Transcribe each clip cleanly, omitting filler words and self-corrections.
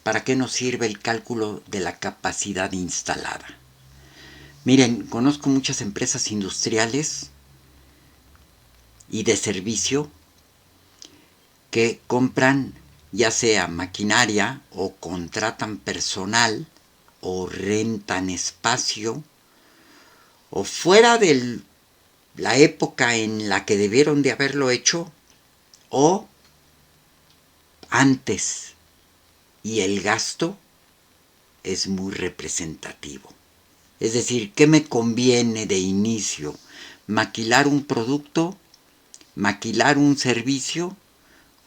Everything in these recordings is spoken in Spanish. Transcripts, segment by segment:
¿para qué nos sirve el cálculo de la capacidad instalada? Miren, conozco muchas empresas industriales y de servicio que compran ya sea maquinaria o contratan personal o rentan espacio o fuera de la época en la que debieron de haberlo hecho o antes, y el gasto es muy representativo. Es decir, ¿qué me conviene de inicio? ¿Maquilar un producto? ¿Maquilar un servicio?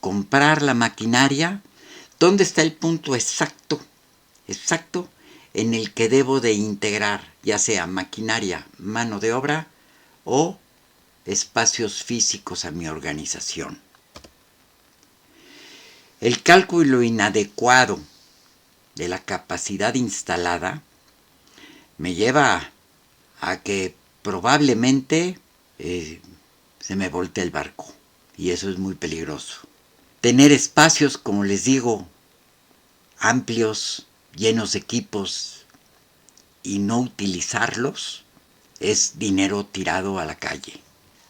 ¿Comprar la maquinaria? ¿Dónde está el punto exacto en el que debo de integrar ya sea maquinaria, mano de obra o espacios físicos a mi organización? El cálculo inadecuado de la capacidad instalada me lleva a que probablemente se me voltee el barco, y eso es muy peligroso. Tener espacios, como les digo, amplios, llenos de equipos y no utilizarlos es dinero tirado a la calle.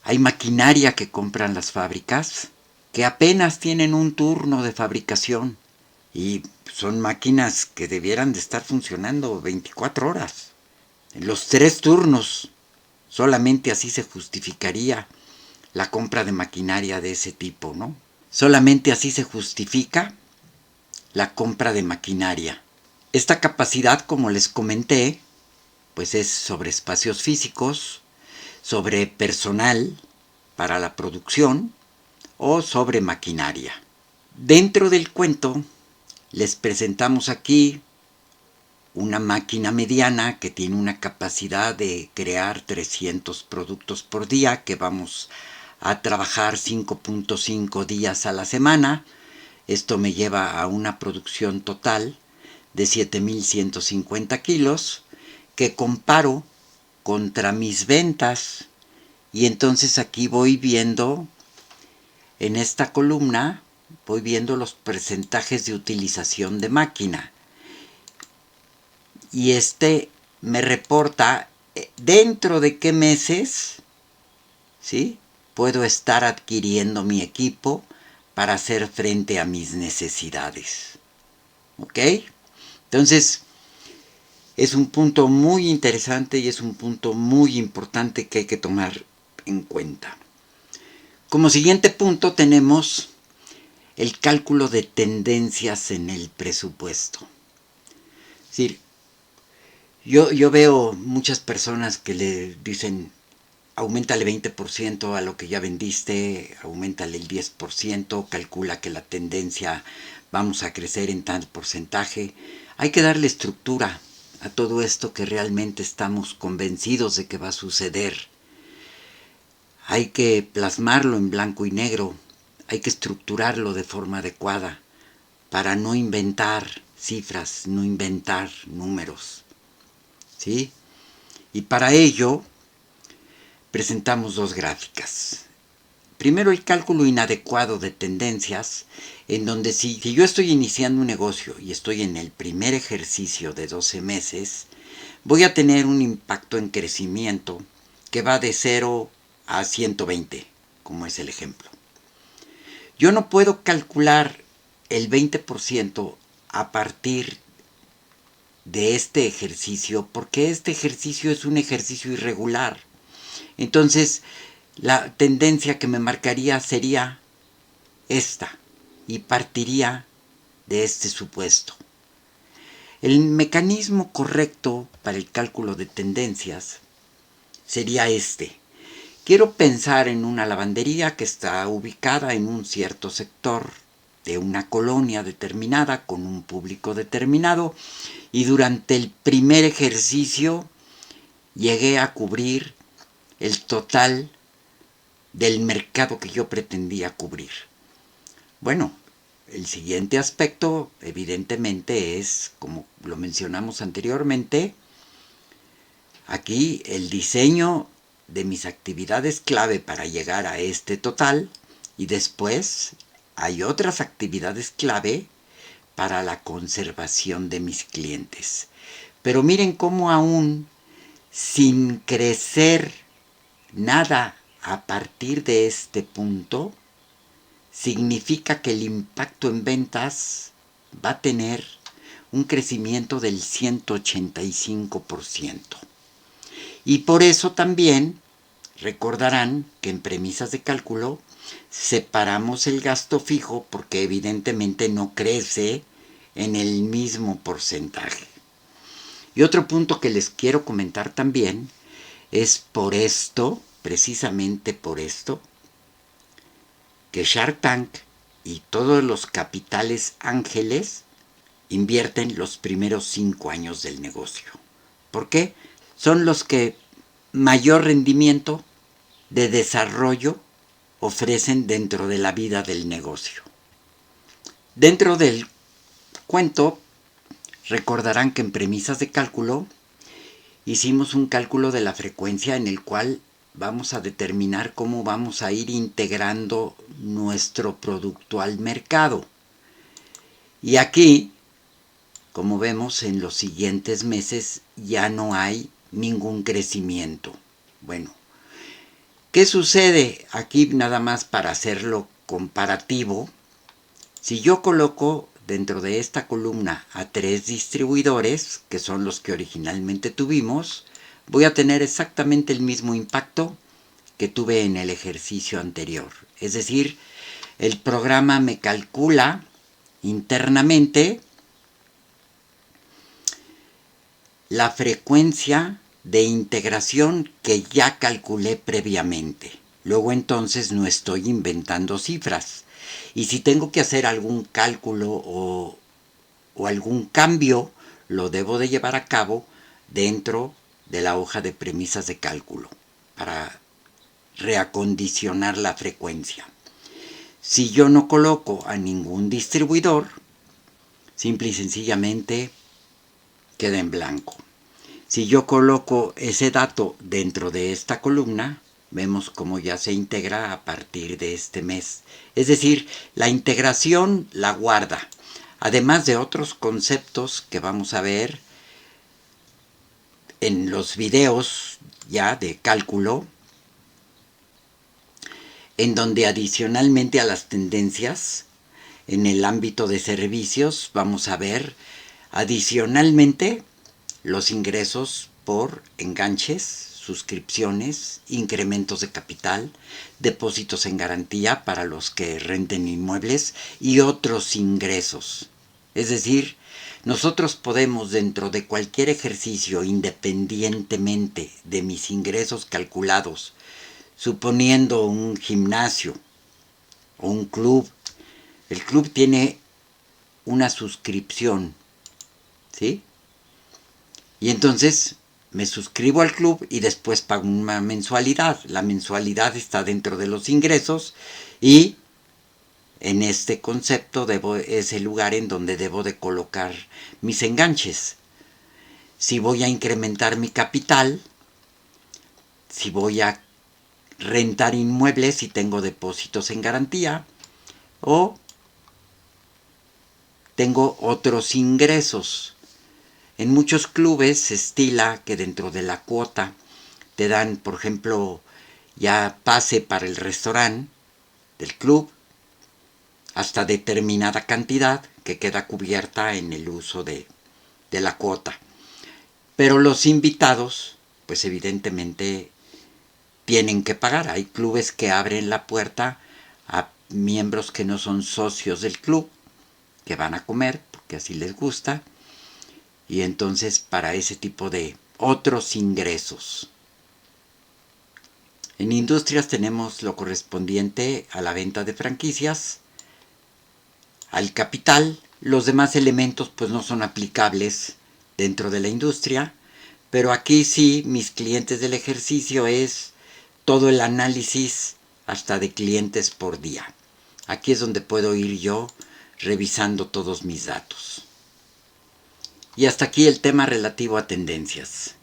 Hay maquinaria que compran las fábricas que apenas tienen un turno de fabricación y son máquinas que debieran de estar funcionando 24 horas. En los 3 turnos, solamente así se justificaría la compra de maquinaria de ese tipo, ¿no? Solamente así se justifica la compra de maquinaria. Esta capacidad, como les comenté, pues es sobre espacios físicos, sobre personal para la producción o sobre maquinaria. Dentro del cuento les presentamos aquí una máquina mediana que tiene una capacidad de crear 300 productos por día, que vamos a trabajar 5.5 días a la semana. Esto me lleva a una producción total de 7.150 kilos, que comparo contra mis ventas. Y entonces aquí voy viendo, en esta columna, voy viendo los porcentajes de utilización de máquina. Y me reporta dentro de qué meses, ¿sí?, puedo estar adquiriendo mi equipo para hacer frente a mis necesidades. ¿Ok? Entonces, es un punto muy interesante y es un punto muy importante que hay que tomar en cuenta. Como siguiente punto tenemos el cálculo de tendencias en el presupuesto. Es decir, yo veo muchas personas que le dicen: auméntale 20% a lo que ya vendiste, auméntale el 10%, calcula que la tendencia vamos a crecer en tal porcentaje. Hay que darle estructura a todo esto que realmente estamos convencidos de que va a suceder. Hay que plasmarlo en blanco y negro, hay que estructurarlo de forma adecuada para no inventar cifras, no inventar números, ¿sí? Y para ello presentamos dos gráficas. Primero, el cálculo inadecuado de tendencias, en donde si yo estoy iniciando un negocio y estoy en el primer ejercicio de 12 meses, voy a tener un impacto en crecimiento que va de 0 a 120, como es el ejemplo. Yo no puedo calcular el 20% a partir de este ejercicio, porque este ejercicio es un ejercicio irregular. Entonces, la tendencia que me marcaría sería esta, y partiría de este supuesto. El mecanismo correcto para el cálculo de tendencias sería este. Quiero pensar en una lavandería que está ubicada en un cierto sector de una colonia determinada, con un público determinado, y durante el primer ejercicio llegué a cubrir el total del mercado que yo pretendía cubrir. Bueno, el siguiente aspecto evidentemente es, como lo mencionamos anteriormente, aquí el diseño de mis actividades clave para llegar a este total, y después hay otras actividades clave para la conservación de mis clientes. Pero miren cómo aún sin crecer nada a partir de este punto, significa que el impacto en ventas va a tener un crecimiento del 185%. Y por eso también recordarán que en premisas de cálculo separamos el gasto fijo porque evidentemente no crece en el mismo porcentaje. Y otro punto que les quiero comentar también es por esto, precisamente por esto, que Shark Tank y todos los capitales ángeles invierten los primeros 5 años del negocio. ¿Por qué? Son los que mayor rendimiento de desarrollo ofrecen dentro de la vida del negocio. Dentro del cuento, recordarán que en premisas de cálculo hicimos un cálculo de la frecuencia en el cual vamos a determinar cómo vamos a ir integrando nuestro producto al mercado. Y aquí, como vemos, en los siguientes meses ya no hay ningún crecimiento. Bueno, ¿qué sucede aquí nada más para hacerlo comparativo? Si yo coloco dentro de esta columna a 3 distribuidores, que son los que originalmente tuvimos, voy a tener exactamente el mismo impacto que tuve en el ejercicio anterior. Es decir, el programa me calcula internamente la frecuencia de integración que ya calculé previamente. Luego entonces no estoy inventando cifras. Y si tengo que hacer algún cálculo o algún cambio, lo debo de llevar a cabo dentro de la hoja de premisas de cálculo para reacondicionar la frecuencia. Si yo no coloco a ningún distribuidor, simple y sencillamente queda en blanco. Si yo coloco ese dato dentro de esta columna, vemos cómo ya se integra a partir de este mes. Es decir, la integración la guarda, además de otros conceptos que vamos a ver en los videos ya de cálculo, en donde adicionalmente a las tendencias, en el ámbito de servicios, vamos a ver adicionalmente los ingresos por enganches, suscripciones, incrementos de capital, depósitos en garantía para los que renten inmuebles y otros ingresos. Es decir, nosotros podemos dentro de cualquier ejercicio, independientemente de mis ingresos calculados, suponiendo un gimnasio o un club, el club tiene una suscripción, ¿sí? Y entonces me suscribo al club y después pago una mensualidad. La mensualidad está dentro de los ingresos y en este concepto es el lugar en donde debo de colocar mis enganches. Si voy a incrementar mi capital, si voy a rentar inmuebles y tengo depósitos en garantía, o tengo otros ingresos. En muchos clubes se estila que dentro de la cuota te dan, por ejemplo, ya pase para el restaurante del club hasta determinada cantidad que queda cubierta en el uso de la cuota. Pero los invitados, pues evidentemente tienen que pagar. Hay clubes que abren la puerta a miembros que no son socios del club, que van a comer porque así les gusta, y entonces para ese tipo de otros ingresos. En industrias tenemos lo correspondiente a la venta de franquicias, al capital. Los demás elementos pues no son aplicables dentro de la industria, pero aquí sí mis clientes del ejercicio es todo el análisis hasta de clientes por día. Aquí es donde puedo ir yo revisando todos mis datos. Y hasta aquí el tema relativo a tendencias.